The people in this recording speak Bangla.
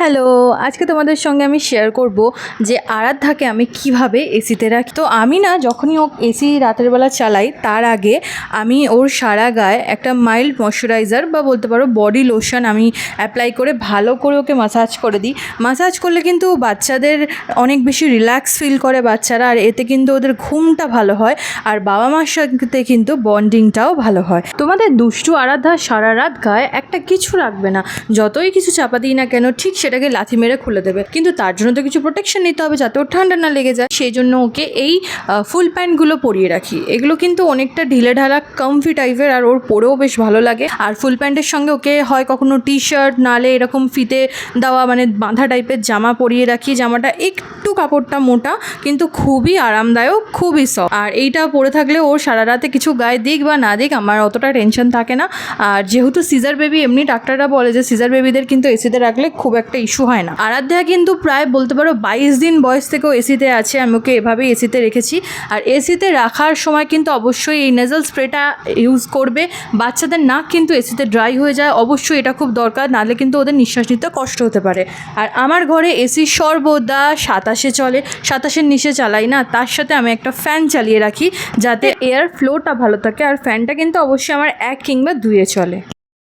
হ্যালো, আজকে তোমাদের সঙ্গে আমি শেয়ার করব যে আরাধ্যাকে আমি কিভাবে এসিতে রাখি। তো আমি না যখনই ও এসি রাতের বেলা চালাই তার আগে আমি ওর সারা গায়ে একটা মাইল্ড ময়শ্চারাইজার বা বলতে পারো বডি লোশন আমি অ্যাপ্লাই করে ভালো করে ওকে মাসাজ করে দিই। মাসাজ করলে কিন্তু বাচ্চাদের অনেক বেশি রিল্যাক্স ফিল করে বাচ্চারা, আর এতে কিন্তু ওদের ঘুমটা ভালো হয় আর বাবা মার সাথে কিন্তু বন্ডিংটাও ভালো হয়। তোমাদের দুষ্টু আরাধ্যা সারা রাত গায়ে একটা কিছু রাখবে না, যতই কিছু চাপা দিই না কেন ঠিক সেটাকে লাথি মেরে খুলে দেবে। কিন্তু তার জন্য তো কিছু প্রোটেকশন নিতে হবে যাতে ওর ঠান্ডা না লেগে যায়। সেই জন্য ওকে এই ফুল প্যান্টগুলো পরিয়ে রাখি। এগুলো কিন্তু অনেকটা ঢিলে ঢালা কমফি টাইপের, আর ওর পরেও বেশ ভালো লাগে। আর ফুল প্যান্টের সঙ্গে ওকে হয় কখনো টি শার্ট নালে এরকম ফিতে দেওয়া মানে বাঁধা টাইপের জামা পরিয়ে রাখি। জামাটা একটু কাপড়টা মোটা কিন্তু খুবই আরামদায়ক, খুবই সফট। আর এইটা পরে থাকলে ওর সারা রাতে কিছু গায়ে দিক বা না দিক আমার অতটা টেনশন থাকে না। আর যেহেতু সিজার বেবি, এমনি ডাক্তাররা বলে যে সিজার বেবিদের কিন্তু এসিতে রাখলে খুব একটা ইস্যু হয় না। আরাধ্যা কিন্তু প্রায় বলতে পারো 22 দিন বয়স থেকেও এসিতে আছে। আমি ওকে এভাবেই এসিতে রেখেছি। আর এসিতে রাখার সময় কিন্তু অবশ্যই এই নেজাল স্প্রেটা ইউজ করবে। বাচ্চাদের নাক কিন্তু এসিতে ড্রাই হয়ে যায়, অবশ্যই এটা খুব দরকার, নাহলে কিন্তু ওদের নিঃশ্বাস নিতে কষ্ট হতে পারে। আর আমার ঘরে এসি সর্বদা 27-এ চলে, 27-এর নিচে চালাই না। তার সাথে আমি একটা ফ্যান চালিয়ে রাখি যাতে এয়ার ফ্লোটা ভালো থাকে। আর ফ্যানটা কিন্তু অবশ্যই আমার 1 কিংবা 2-এ চলে।